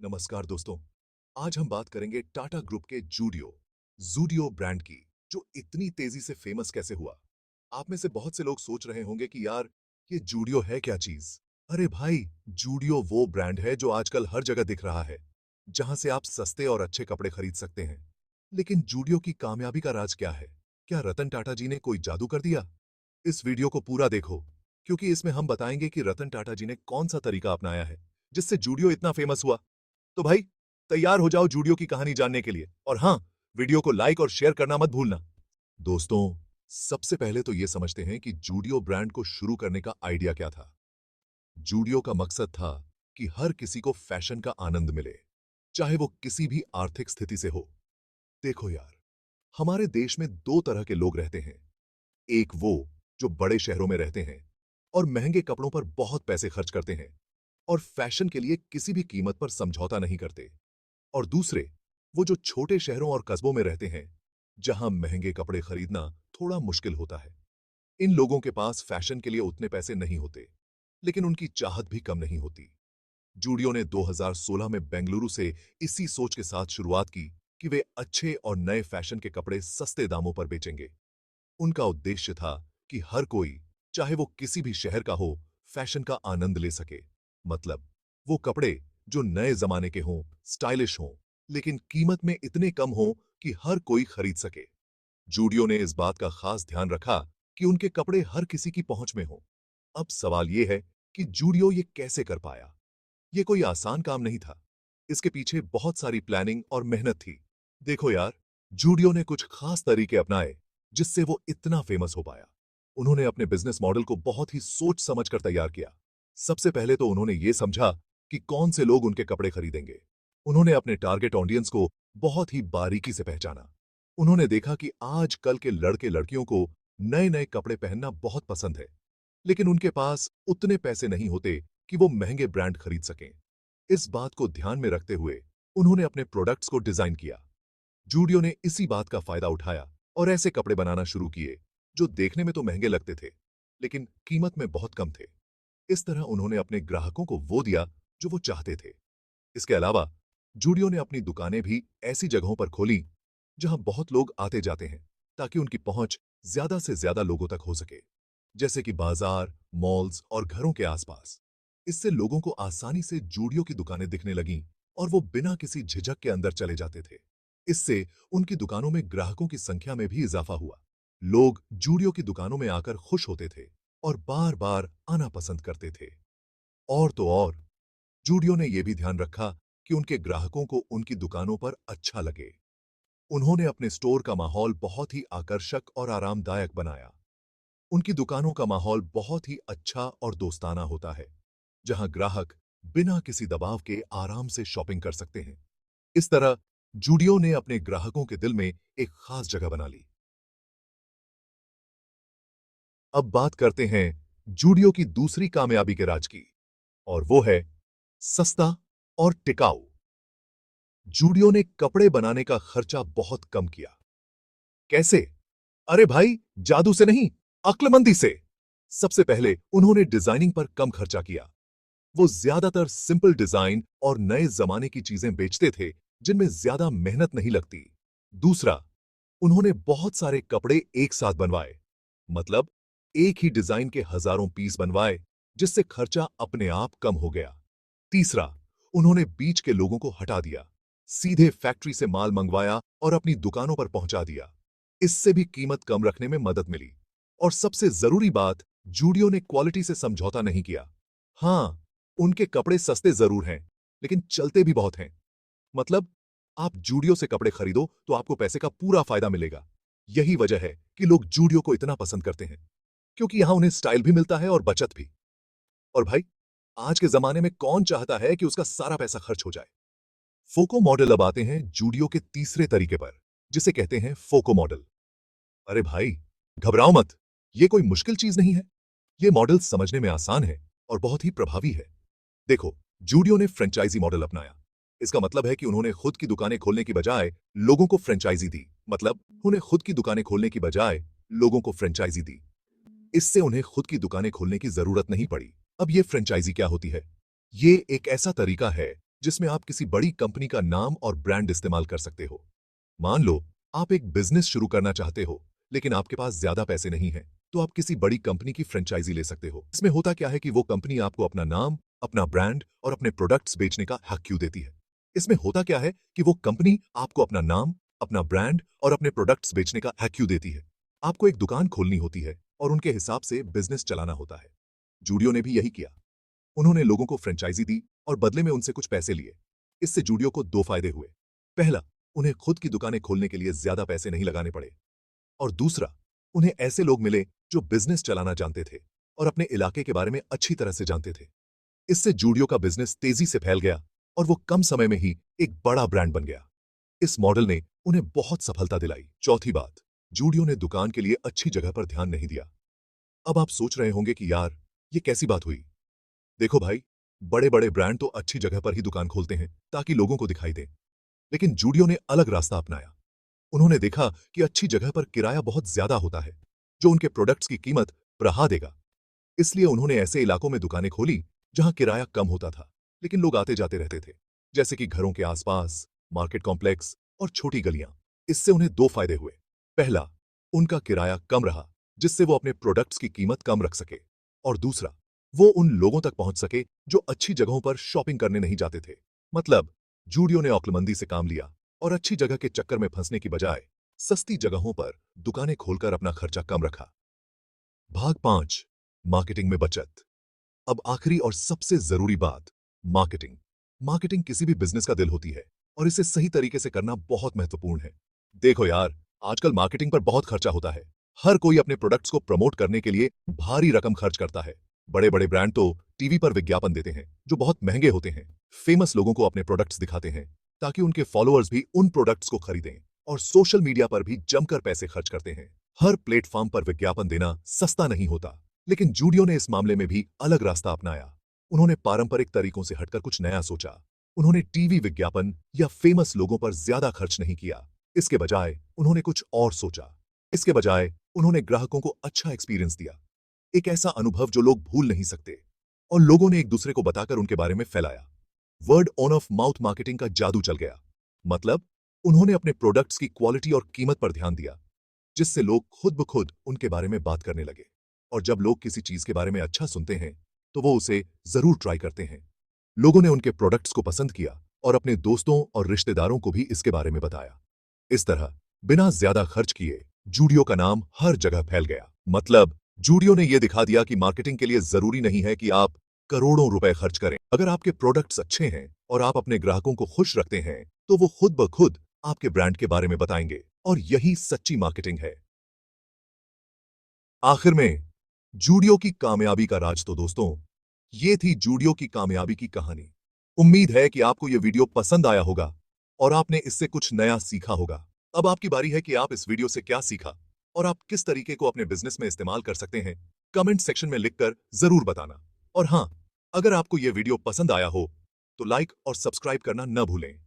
नमस्कार दोस्तों। आज हम बात करेंगे टाटा ग्रुप के जूडियो ब्रांड की, जो इतनी तेजी से फेमस कैसे हुआ। आप में से बहुत से लोग सोच रहे होंगे कि यार, ये जूडियो है क्या चीज। अरे भाई, जूडियो वो ब्रांड है जो आजकल हर जगह दिख रहा है, जहां से आप सस्ते और अच्छे कपड़े खरीद सकते हैं। लेकिन जूडियो की कामयाबी का राज क्या है? क्या रतन टाटा जी ने कोई जादू कर दिया? इस वीडियो को पूरा देखो, क्योंकि इसमें हम बताएंगे कि रतन टाटा जी ने कौन सा तरीका अपनाया है जिससे जूडियो इतना फेमस हुआ। तो भाई, तैयार हो जाओ जूडियो की कहानी जानने के लिए। और हां, वीडियो को लाइक और शेयर करना मत भूलना। दोस्तों, सबसे पहले तो यह समझते हैं कि जूडियो ब्रांड को शुरू करने का आइडिया क्या था। जूडियो का मकसद था कि हर किसी को फैशन का आनंद मिले, चाहे वो किसी भी आर्थिक स्थिति से हो। देखो यार, हमारे देश में दो तरह के लोग रहते हैं। एक वो जो बड़े शहरों में रहते हैं और महंगे कपड़ों पर बहुत पैसे खर्च करते हैं और फैशन के लिए किसी भी कीमत पर समझौता नहीं करते। और दूसरे वो जो छोटे शहरों और कस्बों में रहते हैं, जहां महंगे कपड़े खरीदना थोड़ा मुश्किल होता है। इन लोगों के पास फैशन के लिए उतने पैसे नहीं होते, लेकिन उनकी चाहत भी कम नहीं होती। जूडियो ने 2016 में बेंगलुरु से इसी सोच के साथ शुरुआत की कि वे अच्छे और नए फैशन के कपड़े सस्ते दामों पर बेचेंगे। उनका उद्देश्य था कि हर कोई, चाहे वो किसी भी शहर का हो, फैशन का आनंद ले सके। मतलब, वो कपड़े जो नए जमाने के हों, स्टाइलिश हों, लेकिन कीमत में इतने कम हों कि हर कोई खरीद सके। जूडियो ने इस बात का खास ध्यान रखा कि उनके कपड़े हर किसी की पहुंच में हों। अब सवाल यह है कि जूडियो ये कैसे कर पाया। ये कोई आसान काम नहीं था। इसके पीछे बहुत सारी प्लानिंग और मेहनत थी। देखो यार, जूडियो ने कुछ खास तरीके अपनाए जिससे वो इतना फेमस हो पाया। उन्होंने अपने बिजनेस मॉडल को बहुत ही सोच समझकर तैयार किया। सबसे पहले तो उन्होंने ये समझा कि कौन से लोग उनके कपड़े खरीदेंगे। उन्होंने अपने टारगेट ऑडियंस को बहुत ही बारीकी से पहचाना। उन्होंने देखा कि आज कल के लड़के लड़कियों को नए नए कपड़े पहनना बहुत पसंद है, लेकिन उनके पास उतने पैसे नहीं होते कि वो महंगे ब्रांड खरीद सकें। इस बात को ध्यान में रखते हुए उन्होंने अपने प्रोडक्ट्स को डिजाइन किया। जूडियो ने इसी बात का फायदा उठाया और ऐसे कपड़े बनाना शुरू किए जो देखने में तो महंगे लगते थे, लेकिन कीमत में बहुत कम थे। इस तरह उन्होंने अपने ग्राहकों को वो दिया जो वो चाहते थे। इसके अलावा जूडियो ने अपनी दुकानें भी ऐसी जगहों पर खोली जहां बहुत लोग आते जाते हैं, ताकि उनकी पहुंच ज्यादा से ज्यादा लोगों तक हो सके, जैसे कि बाजार, मॉल्स और घरों के आसपास। इससे लोगों को आसानी से जूडियो की दुकानें दिखने लगीं और वो बिना किसी झिझक के अंदर चले जाते थे। इससे उनकी दुकानों में ग्राहकों की संख्या में भी इजाफा हुआ। लोग जूडियो की दुकानों में आकर खुश होते थे और बार बार आना पसंद करते थे। और तो और, जूडियो ने यह भी ध्यान रखा कि उनके ग्राहकों को उनकी दुकानों पर अच्छा लगे। उन्होंने अपने स्टोर का माहौल बहुत ही आकर्षक और आरामदायक बनाया। उनकी दुकानों का माहौल बहुत ही अच्छा और दोस्ताना होता है, जहां ग्राहक बिना किसी दबाव के आराम से शॉपिंग कर सकते हैं। इस तरह जूडियो ने अपने ग्राहकों के दिल में एक खास जगह बना ली। अब बात करते हैं जूडियो की दूसरी कामयाबी के राज की, और वो है सस्ता और टिकाऊ। जूडियो ने कपड़े बनाने का खर्चा बहुत कम किया। कैसे? अरे भाई, जादू से नहीं, अक्लमंदी से। सबसे पहले उन्होंने डिजाइनिंग पर कम खर्चा किया। वो ज्यादातर सिंपल डिजाइन और नए जमाने की चीजें बेचते थे, जिनमें ज्यादा मेहनत नहीं लगती। दूसरा, उन्होंने बहुत सारे कपड़े एक साथ बनवाए। मतलब, एक ही डिजाइन के हजारों पीस बनवाए, जिससे खर्चा अपने आप कम हो गया। तीसरा, उन्होंने बीच के लोगों को हटा दिया, सीधे फैक्ट्री से माल मंगवाया और अपनी दुकानों पर पहुंचा दिया। इससे भी कीमत कम रखने में मदद मिली। और सबसे जरूरी बात, जूडियो ने क्वालिटी से समझौता नहीं किया। हां, उनके कपड़े सस्ते जरूर हैं, लेकिन चलते भी बहुत हैं। मतलब, आप जूडियो से कपड़े खरीदो तो आपको पैसे का पूरा फायदा मिलेगा। यही वजह है कि लोग जूडियो को इतना पसंद करते हैं, क्योंकि यहां उन्हें स्टाइल भी मिलता है और बचत भी। और भाई, आज के जमाने में कौन चाहता है कि उसका सारा पैसा खर्च हो जाए। फोको मॉडल। अब आते हैं जूडियो के तीसरे तरीके पर, जिसे कहते हैं फोको मॉडल। अरे भाई, घबराओ मत, यह कोई मुश्किल चीज नहीं है। यह मॉडल समझने में आसान है और बहुत ही प्रभावी है। देखो, जूडियो ने फ्रेंचाइजी मॉडल अपनाया। इसका मतलब है कि उन्होंने खुद की दुकानें खोलने की बजाय लोगों को फ्रेंचाइजी दी। मतलब, उन्हें खुद की दुकानें खोलने की बजाय लोगों को फ्रेंचाइजी दी। इससे उन्हें खुद की दुकानें खोलने की जरूरत नहीं पड़ी। अब ये फ्रेंचाइजी क्या होती है? ये एक ऐसा तरीका है जिसमें आप किसी बड़ी कंपनी का नाम और ब्रांड इस्तेमाल कर सकते हो। मान लो आप एक बिजनेस शुरू करना चाहते हो, लेकिन आपके पास ज्यादा पैसे नहीं हैं, तो आप किसी बड़ी कंपनी की फ्रेंचाइजी ले सकते हो। इसमें होता क्या है कि वो कंपनी आपको अपना नाम, अपना ब्रांड और अपने प्रोडक्ट्स बेचने का हक क्यों देती है? इसमें होता क्या है कि वो कंपनी आपको अपना नाम, अपना ब्रांड और अपने प्रोडक्ट्स बेचने का हक क्यों देती है? आपको एक दुकान खोलनी होती है और उनके हिसाब से बिजनेस चलाना होता है। जूडियो ने भी यही किया। उन्होंने लोगों को फ्रेंचाइजी दी और बदले में उनसे कुछ पैसे लिए। इससे जूडियो को दो फायदे हुए। पहला, उन्हें खुद की दुकानें खोलने के लिए ज्यादा पैसे नहीं लगाने पड़े, और दूसरा, उन्हें ऐसे लोग मिले जो बिजनेस चलाना जानते थे और अपने इलाके के बारे में अच्छी तरह से जानते थे। इससे जूडियो का बिजनेस तेजी से फैल गया और वो कम समय में ही एक बड़ा ब्रांड बन गया। इस मॉडल ने उन्हें बहुत सफलता दिलाई। चौथी बात, जूडियो ने दुकान के लिए अच्छी जगह पर ध्यान नहीं दिया। अब आप सोच रहे होंगे कि यार, ये कैसी बात हुई? देखो भाई, बड़े बड़े ब्रांड तो अच्छी जगह पर ही दुकान खोलते हैं ताकि लोगों को दिखाई दे, लेकिन जूडियो ने अलग रास्ता अपनाया। उन्होंने देखा कि अच्छी जगह पर किराया बहुत ज्यादा होता है, जो उनके प्रोडक्ट्स की कीमत बढ़ा देगा। इसलिए उन्होंने ऐसे इलाकों में दुकानें खोली जहां किराया कम होता था, लेकिन लोग आते जाते रहते थे, जैसे कि घरों के आसपास, मार्केट कॉम्प्लेक्स और छोटी गलियां। इससे उन्हें दो फायदे हुए। पहला, उनका किराया कम रहा, जिससे वो अपने प्रोडक्ट्स की कीमत कम रख सके, और दूसरा, वो उन लोगों तक पहुंच सके जो अच्छी जगहों पर शॉपिंग करने नहीं जाते थे। मतलब, जूडियो ने औकलमंदी से काम लिया और अच्छी जगह के चक्कर में फंसने की बजाय सस्ती जगहों पर दुकानें खोलकर अपना खर्चा कम रखा। भाग 5, मार्केटिंग में बचत। अब आखिरी और सबसे जरूरी बात, मार्केटिंग। मार्केटिंग किसी भी बिजनेस का दिल होती है और इसे सही तरीके से करना बहुत महत्वपूर्ण है। देखो यार, आजकल मार्केटिंग पर बहुत खर्चा होता है। हर कोई अपने प्रोडक्ट्स को प्रमोट करने के लिए भारी रकम खर्च करता है। बड़े बड़े ब्रांड तो टीवी पर विज्ञापन देते हैं जो बहुत महंगे होते हैं। फेमस लोगों को अपने प्रोडक्ट्स दिखाते हैं ताकि उनके फॉलोअर्स भी उन प्रोडक्ट्स को खरीदें, और सोशल मीडिया पर भी जमकर पैसे खर्च करते हैं। हर प्लेटफॉर्म पर विज्ञापन देना सस्ता नहीं होता, लेकिन जूडियो ने इस मामले में भी अलग रास्ता अपनाया। उन्होंने पारंपरिक तरीकों से हटकर कुछ नया सोचा। उन्होंने टीवी विज्ञापन या फेमस लोगों पर ज्यादा खर्च नहीं किया। इसके बजाय उन्होंने कुछ और सोचा। इसके बजाय उन्होंने ग्राहकों को अच्छा एक्सपीरियंस दिया, एक ऐसा अनुभव जो लोग भूल नहीं सकते, और लोगों ने एक दूसरे को बताकर उनके बारे में फैलाया। Word on off mouth marketing का जादू चल गया। मतलब, उन्होंने अपने प्रोडक्ट्स की क्वालिटी और कीमत पर ध्यान दिया, जिससे लोग खुद ब खुद उनके बारे में बात करने लगे। और जब लोग किसी चीज के बारे में अच्छा सुनते हैं, तो वो उसे जरूर ट्राई करते हैं। लोगों ने उनके प्रोडक्ट्स को पसंद किया और अपने दोस्तों और रिश्तेदारों को भी इसके बारे में बताया। इस तरह, बिना ज्यादा खर्च किए, जूडियो का नाम हर जगह फैल गया। मतलब, जूडियो ने यह दिखा दिया कि मार्केटिंग के लिए जरूरी नहीं है कि आप करोड़ों रुपए खर्च करें। अगर आपके प्रोडक्ट्स अच्छे हैं और आप अपने ग्राहकों को खुश रखते हैं, तो वो खुद ब खुद आपके ब्रांड के बारे में बताएंगे, और यही सच्ची मार्केटिंग है। आखिर में, जूडियो की कामयाबी का राज तो दोस्तों, ये थी जूडियो की कामयाबी की कहानी। उम्मीद है कि आपको यह वीडियो पसंद आया होगा और आपने इससे कुछ नया सीखा होगा। अब आपकी बारी है कि आप इस वीडियो से क्या सीखा और आप किस तरीके को अपने बिजनेस में इस्तेमाल कर सकते हैं, कमेंट सेक्शन में लिखकर जरूर बताना। और हां, अगर आपको यह वीडियो पसंद आया हो, तो लाइक और सब्सक्राइब करना न भूलें।